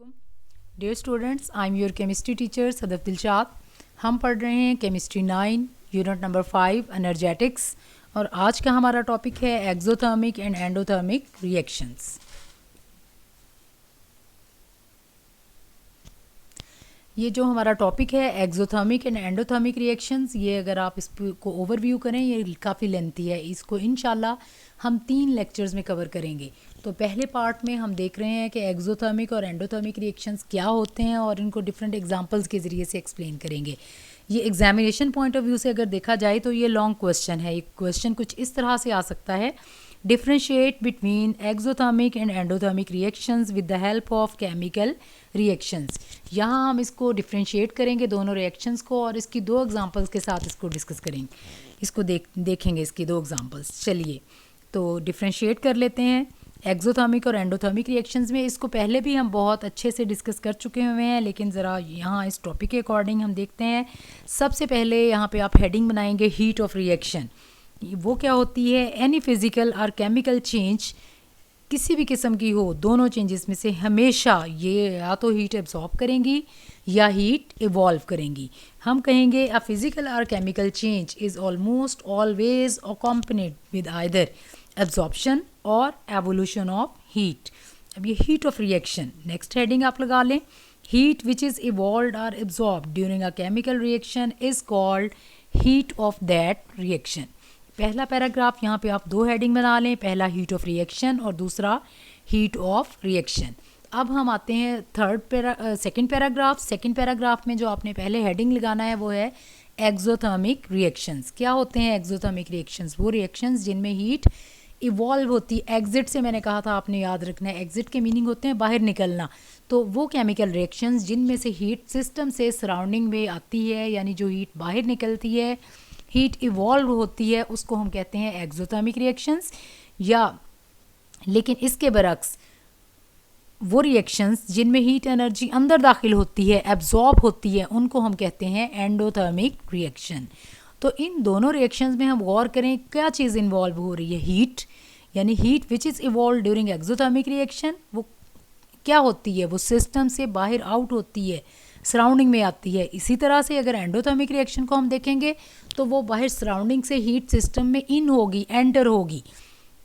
Dear students, I am your chemistry teacher Sadaf Dilshad. हम पढ़ रहे हैं केमिस्ट्री 9 यूनिट नंबर 5 एनर्जेटिक्स, और आज का हमारा टॉपिक है एक्सोथर्मिक एंड एंडोथर्मिक रिएक्शंस। ये जो हमारा टॉपिक है एक्सोथर्मिक एंड एंडोथर्मिक रिएक्शंस, ये अगर आप इसको ओवरव्यू करें ये काफ़ी लेंथी है। इसको इंशाल्लाह हम 3 लेक्चर्स में कवर करेंगे। तो पहले पार्ट में हम देख रहे हैं कि एक्सोथर्मिक और एंडोथर्मिक रिएक्शंस क्या होते हैं और इनको डिफरेंट एग्जांपल्स के ज़रिए से एक्सप्लेन करेंगे। ये एग्जामिनेशन पॉइंट ऑफ व्यू से अगर देखा जाए तो ये लॉन्ग क्वेश्चन है। ये क्वेश्चन कुछ इस तरह से आ सकता है: differentiate between exothermic and endothermic reactions with the help of chemical reactions. यहाँ हम इसको डिफ्रेंशिएट करेंगे दोनों रिएक्शंस को, और इसकी 2 एग्जांपल्स के साथ इसको डिस्कस करेंगे। इसको देखेंगे इसकी 2 एग्जांपल्स। चलिए तो डिफ्रेंशिएट कर लेते हैं एक्सोथर्मिक और एंडोथर्मिक रिएक्शंस में। इसको पहले भी हम बहुत अच्छे से डिस्कस कर चुके हुए हैं, लेकिन ज़रा यहाँ इस टॉपिक के अकॉर्डिंग हम देखते हैं। सबसे पहले यहाँ पे आप हेडिंग बनाएंगे हीट ऑफ रिएक्शन। वो क्या होती है? एनी फिज़िकल और केमिकल चेंज, किसी भी किस्म की हो, दोनों चेंजेस में से हमेशा ये या तो हीट एब्जॉर्ब करेंगी या हीट इवॉल्व करेंगी। हम कहेंगे अ फिज़िकल और chemical change is almost always accompanied with either absorption और एवोल्यूशन ऑफ हीट। अब ये heat of reaction, next heading आप लगा लें, हीट विच इज़ इवॉल्व्ड और absorbed during a chemical reaction is called heat of that reaction. पहला paragraph यहाँ पे आप 2 हेडिंग बना लें, पहला हीट ऑफ रिएक्शन और दूसरा हीट ऑफ रिएक्शन। अब हम आते हैं सेकंड पैराग्राफ। सेकंड पैराग्राफ में जो आपने पहले हेडिंग लगाना है वो है एक्सोथर्मिक रिएक्शंस। क्या होते हैं एक्सोथर्मिक रिएक्शंस? वो रिएक्शंस जिनमें हीट इवॉल्व होती है। एग्जिट से मैंने कहा था आपने याद रखना है, एग्जिट के मीनिंग होते हैं बाहर निकलना। तो वो केमिकल रिएक्शंस जिनमें से हीट सिस्टम से सराउंडिंग में आती है, यानी जो हीट बाहर निकलती है, हीट इवॉल्व होती है, उसको हम कहते हैं एक्सोथर्मिक रिएक्शंस। या लेकिन इसके बरक्स वो रिएक्शंस जिनमें हीट एनर्जी अंदर दाखिल होती है, एब्जॉर्ब होती है, उनको हम कहते हैं एंडोथर्मिक रिएक्शन। तो इन दोनों रिएक्शंस में हम गौर करें क्या चीज़ इन्वॉल्व हो रही है? हीट, यानी heat which is evolve during exothermic reaction. वो क्या होती है? वो सिस्टम से बाहर आउट होती है, सराउंडिंग में आती है। इसी तरह से अगर एंडोथर्मिक रिएक्शन को हम देखेंगे तो वो बाहर सराउंडिंग से हीट सिस्टम में इन होगी, एंटर होगी।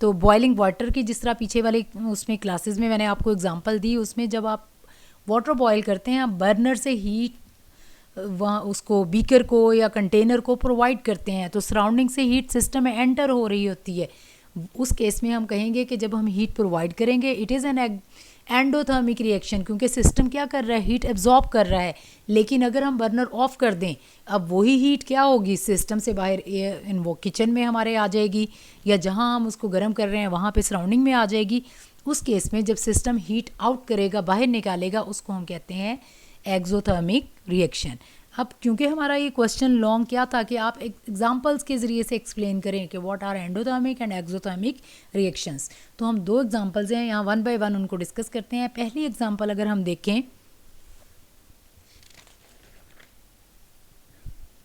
तो बॉइलिंग वाटर की जिस तरह पीछे वाले उसमें क्लासेस में मैंने आपको एग्जांपल दी, उसमें जब आप वाटर बॉयल करते हैं, आप बर्नर से हीट वहाँ उसको बीकर को या कंटेनर को प्रोवाइड करते हैं, तो सराउंडिंग से हीट सिस्टम में एंटर हो रही होती है। उस केस में हम कहेंगे कि जब हम हीट प्रोवाइड करेंगे it is an endothermic reaction, क्योंकि सिस्टम क्या कर रहा है? हीट एब्जॉर्ब कर रहा है। लेकिन अगर हम बर्नर ऑफ कर दें, अब वही हीट क्या होगी? सिस्टम से बाहर इन वो किचन में हमारे आ जाएगी, या जहां हम उसको गर्म कर रहे हैं वहां पे सराउंडिंग में आ जाएगी। उस केस में जब सिस्टम हीट आउट करेगा, बाहर निकालेगा, उसको हम कहते हैं एक्सोथर्मिक रिएक्शन। अब क्योंकि हमारा ये क्वेश्चन लॉन्ग क्या था कि आप एग्जांपल्स के ज़रिए से एक्सप्लेन करें कि what are endothermic and exothermic reactions, तो हम 2 एग्जांपल्स हैं यहाँ 1 बाय 1 उनको डिस्कस करते हैं। पहली एग्जांपल अगर हम देखें,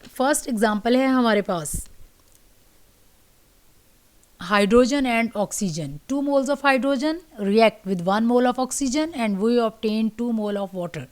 फर्स्ट एग्जांपल है हमारे पास hydrogen and oxygen. 2 moles of hydrogen react with 1 mole of oxygen and we obtain 2 mole of water,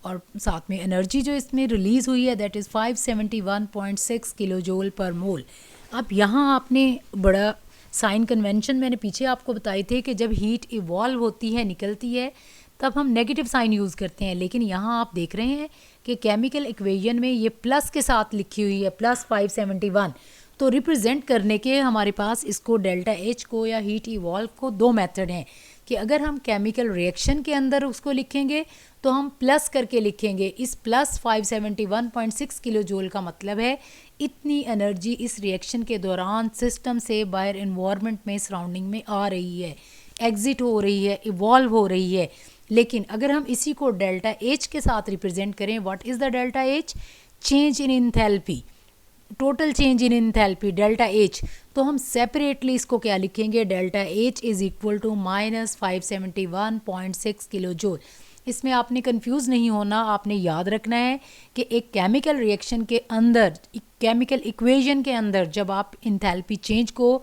और साथ में एनर्जी जो इसमें रिलीज़ हुई है that is 571.6 kilo joule per मोल। अब यहाँ आपने बड़ा साइन कन्वेंशन मैंने पीछे आपको बताए थे कि जब हीट इवॉल्व होती है, निकलती है, तब हम नेगेटिव साइन यूज़ करते हैं। लेकिन यहाँ आप देख रहे हैं कि केमिकल इक्वेशन में ये प्लस के साथ लिखी हुई है, प्लस 571। तो रिप्रेजेंट करने के हमारे पास इसको डेल्टा एच को या हीट इवॉल्व को 2 मेथड हैं कि अगर हम केमिकल रिएक्शन के अंदर उसको लिखेंगे तो हम प्लस करके लिखेंगे। इस प्लस 571.6 किलो जूल का मतलब है इतनी एनर्जी इस रिएक्शन के दौरान सिस्टम से बाहर इन्वायरमेंट में, सराउंडिंग में आ रही है, एग्जिट हो रही है, इवॉल्व हो रही है। लेकिन अगर हम इसी को डेल्टा एच के साथ रिप्रेजेंट करें, what is the delta H? Change in enthalpy, total change in enthalpy, delta H. तो हम सेपरेटली इसको क्या लिखेंगे? Delta H is equal to minus 571.6 kilo joule. इसमें आपने कंफ्यूज नहीं होना, आपने याद रखना है कि एक केमिकल रिएक्शन के अंदर, केमिकल इक्वेशन के अंदर जब आप इंथैल्पी चेंज को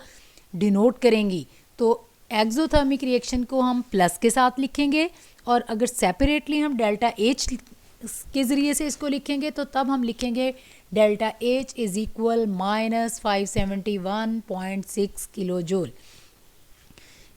डिनोट करेंगी तो एक्सोथर्मिक रिएक्शन को हम प्लस के साथ लिखेंगे और अगर सेपरेटली हम डेल्टा एच के ज़रिए से इसको लिखेंगे तो तब हम लिखेंगे delta H is equal -571.6 kilo joule.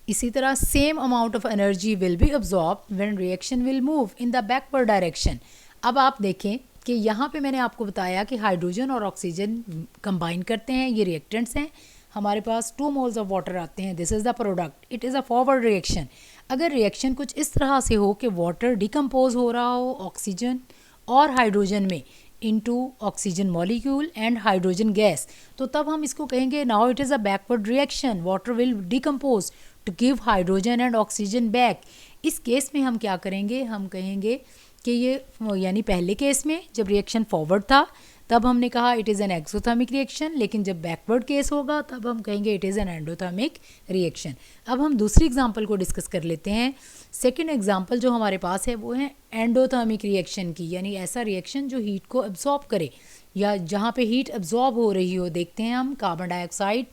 इसी तरह same amount of energy will be absorb when reaction will move in the backward direction. अब आप देखें कि यहाँ पे मैंने आपको बताया कि हाइड्रोजन और ऑक्सीजन कंबाइन करते हैं, ये रिएक्टेंट्स हैं, हमारे पास 2 मोल्स ऑफ वाटर आते हैं, this is the product, it is a forward reaction. अगर रिएक्शन कुछ इस तरह से हो कि वाटर डिकम्पोज हो रहा हो ऑक्सीजन और हाइड्रोजन में into oxygen molecule and hydrogen gas, तो तब हम इसको कहेंगे now it is a backward reaction, water will decompose to give hydrogen and oxygen back. इस केस में हम क्या करेंगे, हम कहेंगे कि ये यानी पहले केस में जब रिएक्शन फॉरवर्ड था तब हमने कहा it is an exothermic reaction, लेकिन जब बैकवर्ड केस होगा तब हम कहेंगे it is an endothermic reaction. अब हम दूसरी एग्जांपल को डिस्कस कर लेते हैं। सेकंड एग्जांपल जो हमारे पास है वो है एंडोथर्मिक रिएक्शन की, यानी ऐसा रिएक्शन जो हीट को एब्जॉर्ब करे या जहाँ पे हीट एब्जॉर्ब हो रही हो। देखते हैं हम, carbon dioxide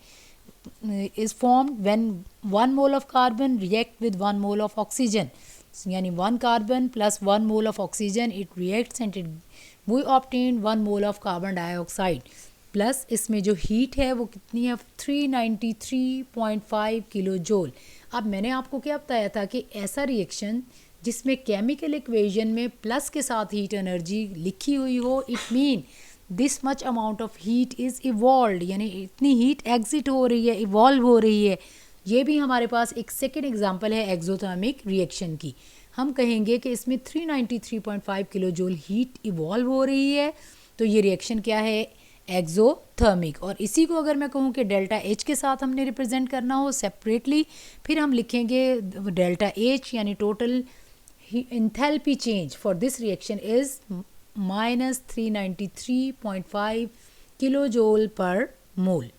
is formed when 1 mole of carbon react with 1 mole of oxygen, यानी 1 carbon plus 1 mole of oxygen it reacts and we obtain 1 mole of carbon dioxide plus इसमें जो हीट है वो कितनी है 393.5 किलो जूल। अब मैंने आपको क्या बताया था कि ऐसा रिएक्शन जिसमें केमिकल इक्वेशन में प्लस के साथ हीट एनर्जी लिखी हुई हो, it mean this much amount of heat is evolve, यानी इतनी हीट एग्जिट हो रही है, इवॉल्व हो रही है। ये भी हमारे पास एक सेकेंड एग्जांपल है एक्सोथर्मिक रिएक्शन की। हम कहेंगे कि इसमें 393.5 किलो जूल हीट इवॉल्व हो रही है, तो ये रिएक्शन क्या है, एक्सोथर्मिक। और इसी को अगर मैं कहूँ कि डेल्टा एच के साथ हमने रिप्रेजेंट करना हो सेपरेटली, फिर हम लिखेंगे डेल्टा एच यानी total enthalpy change for this reaction is -393.5 kilo joule per mole.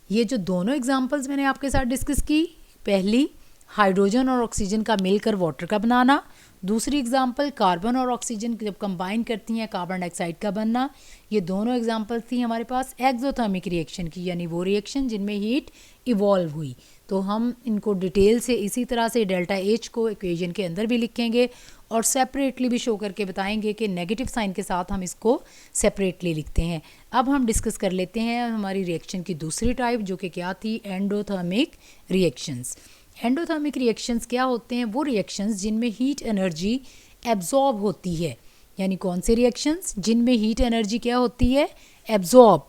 ये जो दोनों एग्जांपल्स मैंने आपके साथ डिस्कस की, पहली हाइड्रोजन और ऑक्सीजन का मिलकर वाटर का बनाना, दूसरी एग्जांपल कार्बन और ऑक्सीजन जब कंबाइन करती हैं कार्बन डाइऑक्साइड का बनना। ये दोनों एग्जांपल्स थी हमारे पास एक्सोथर्मिक रिएक्शन की, यानी वो रिएक्शन जिनमें हीट इवॉल्व हुई। तो हम इनको डिटेल से इसी तरह से डेल्टा एच को इक्वेशन के अंदर भी लिखेंगे और सेपरेटली भी शो करके बताएंगे कि नेगेटिव साइन के साथ हम इसको सेपरेटली लिखते हैं। अब हम डिस्कस कर लेते हैं हमारी रिएक्शन की दूसरी टाइप, जो कि क्या थी, एंडोथर्मिक रिएक्शंस। एंडोथर्मिक रिएक्शंस क्या होते हैं, वो रिएक्शंस जिनमें हीट एनर्जी एब्जॉर्ब होती है। यानी कौन से रिएक्शंस जिनमें हीट एनर्जी क्या होती है, एब्जॉर्ब।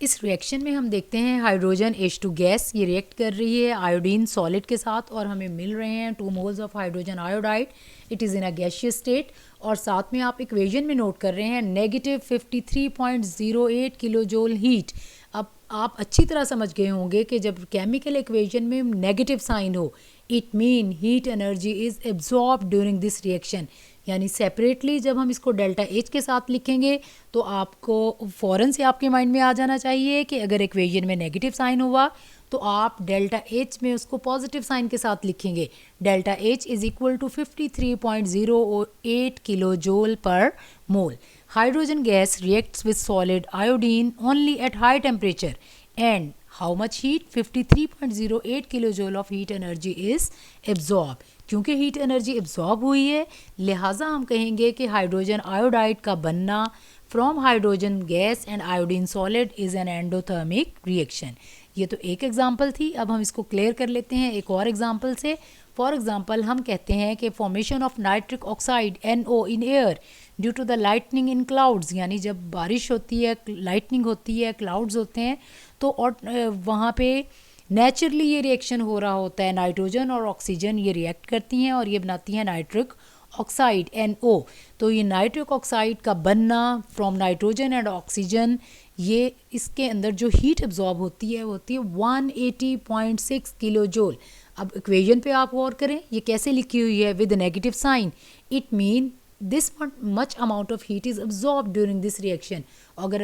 इस रिएक्शन में हम देखते हैं हाइड्रोजन H2 गैस ये रिएक्ट कर रही है आयोडीन सॉलिड के साथ और हमें मिल रहे हैं 2 moles of hydrogen iodide, it is in a gaseous state. और साथ में आप इक्वेशन में नोट कर रहे हैं -53.08 किलो जूल हीट। अब आप अच्छी तरह समझ गए होंगे कि जब केमिकल इक्वेशन में नेगेटिव साइन हो, it mean heat energy is absorb during this reaction. यानी सेपरेटली जब हम इसको डेल्टा एच के साथ लिखेंगे तो आपको फ़ौरन से आपके माइंड में आ जाना चाहिए कि अगर इक्वेशन में नेगेटिव साइन हुआ तो आप डेल्टा एच में उसको पॉजिटिव साइन के साथ लिखेंगे। Delta H is equal to 53.08 kilo joule per mole. Hydrogen gas reacts with solid iodine only at high temperature and how much heat 53.08 kilo joule of heat energy is absorb. क्योंकि heat energy absorb हुई है लिहाजा हम कहेंगे कि hydrogen iodide का बनना from hydrogen gas and iodine solid is an endothermic reaction. ये तो एक एग्जांपल थी। अब हम इसको क्लियर कर लेते हैं एक और एग्जांपल से। फॉर एग्जांपल हम कहते हैं कि formation of nitric oxide NO in air due to the lightning in clouds, यानी जब बारिश होती है, लाइटनिंग होती है, क्लाउड्स होते हैं, तो और वहाँ पे नेचुरली ये रिएक्शन हो रहा होता है। नाइट्रोजन और ऑक्सीजन ये रिएक्ट करती हैं और ये बनाती हैं नाइट्रिक ऑक्साइड NO। तो ये नाइट्रिक ऑक्साइड का बनना फ्रॉम नाइट्रोजन एंड ऑक्सीजन, ये इसके अंदर जो हीट एब्जॉर्ब होती है वो होती है 180.6 किलो जूल। अब इक्वेशन पे आप गौर करें, ये कैसे लिखी हुई है, with negative sign, it mean this much amount of heat is absorb during this reaction. अगर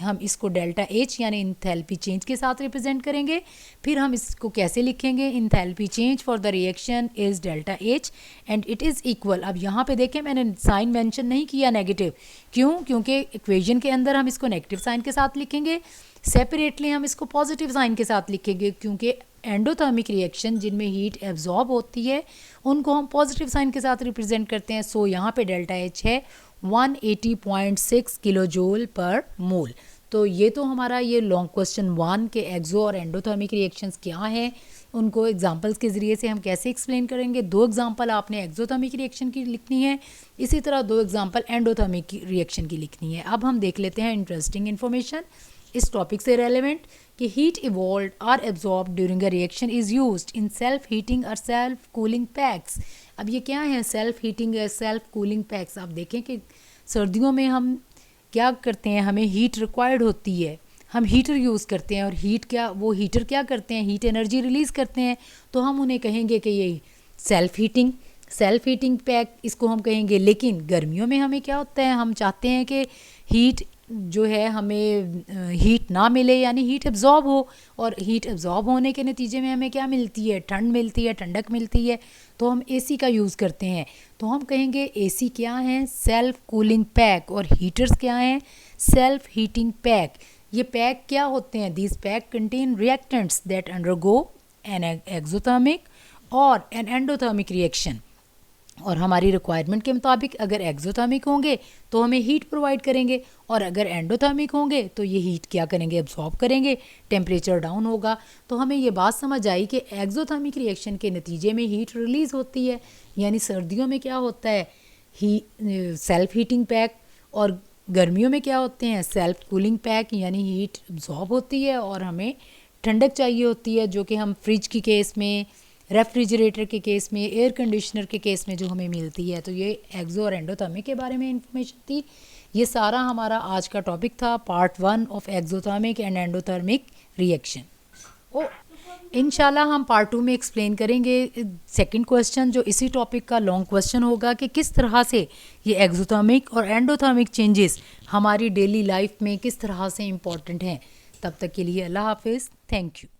हम इसको डेल्टा एच यानी इंथैल्पी चेंज के साथ रिप्रेजेंट करेंगे, फिर हम इसको कैसे लिखेंगे, enthalpy change for the reaction is delta H and it is equal. अब यहाँ पे देखें मैंने साइन मेंशन नहीं किया नेगेटिव, क्यों, क्योंकि इक्वेशन के अंदर हम इसको नेगेटिव साइन के साथ लिखेंगे, सेपरेटली हम इसको पॉजिटिव साइन के साथ लिखेंगे, क्योंकि एंडोथर्मिक रिएक्शन जिनमें हीट एब्जॉर्ब होती है उनको हम पॉजिटिव साइन के साथ रिप्रेजेंट करते हैं। सो यहाँ पे डेल्टा एच है 180.6 किलो जूल पर मोल। तो ये तो हमारा ये लॉन्ग क्वेश्चन 1 के एक्सो और एंडोथर्मिक रिएक्शंस क्या हैं, उनको एग्जांपल्स के ज़रिए से हम कैसे एक्सप्लेन करेंगे। 2 एग्जांपल आपने एक्सोथर्मिक रिएक्शन की लिखनी है, इसी तरह 2 एग्जांपल एंडोथर्मिक रिएक्शन की लिखनी है। अब हम देख लेते हैं इंटरेस्टिंग इन्फॉर्मेशन इस टॉपिक से रेलेवेंट कि heat evolve or absorb during a reaction is used in self heating और सेल्फ कूलिंग पैक्स। अब ये क्या है सेल्फ हीटिंग या सेल्फ कूलिंग पैक्स? आप देखें कि सर्दियों में हम क्या करते हैं, हमें हीट रिक्वायर्ड होती है, हम हीटर यूज़ करते हैं और वो हीटर क्या करते हैं, हीट एनर्जी रिलीज़ करते हैं। तो हम उन्हें कहेंगे कि ये सेल्फ हीटिंग पैक इसको हम कहेंगे। लेकिन गर्मियों में हमें क्या होता है, हम चाहते हैं कि हीट जो है हमें हीट ना मिले, यानी हीट एब्जॉर्ब हो, और हीट एब्जॉर्ब होने के नतीजे में हमें क्या मिलती है, ठंड मिलती है, ठंडक मिलती है। तो हम एसी का यूज़ करते हैं। तो हम कहेंगे एसी क्या है, सेल्फ कूलिंग पैक, और हीटर्स क्या हैं, सेल्फ हीटिंग पैक। ये पैक क्या होते हैं, these pack contain reactants that undergo an exothermic और एन एंडोथर्मिक रिएक्शन। और हमारी रिक्वायरमेंट के मुताबिक अगर एक्सोथर्मिक होंगे तो हमें हीट प्रोवाइड करेंगे, और अगर एंडोथर्मिक होंगे तो ये हीट क्या करेंगे, एब्जॉर्ब करेंगे, टेम्परेचर डाउन होगा। तो हमें ये बात समझ आई कि एक्सोथर्मिक रिएक्शन के नतीजे में हीट रिलीज़ होती है, यानी सर्दियों में क्या होता है सेल्फ हीटिंग पैक, और गर्मियों में क्या होते हैं सेल्फ कूलिंग पैक, यानी हीट एब्जॉर्ब होती है और हमें ठंडक चाहिए होती है, जो कि हम फ्रिज की केस में, रेफ्रिजरेटर के केस में, एयर कंडीशनर के केस में जो हमें मिलती है। तो ये एक्सो और एंडोथर्मिक के बारे में इंफॉर्मेशन थी। ये सारा हमारा आज का टॉपिक था, part 1 of exothermic and endothermic reaction. इंशाल्लाह हम पार्ट 2 में एक्सप्लेन करेंगे सेकंड क्वेश्चन, जो इसी टॉपिक का लॉन्ग क्वेश्चन होगा कि किस तरह से ये एक्सोथर्मिक और एंडोथर्मिक चेंजेस हमारी डेली लाइफ में किस तरह से इम्पॉर्टेंट हैं। तब तक के लिए अल्लाह हाफिज़, थैंक यू।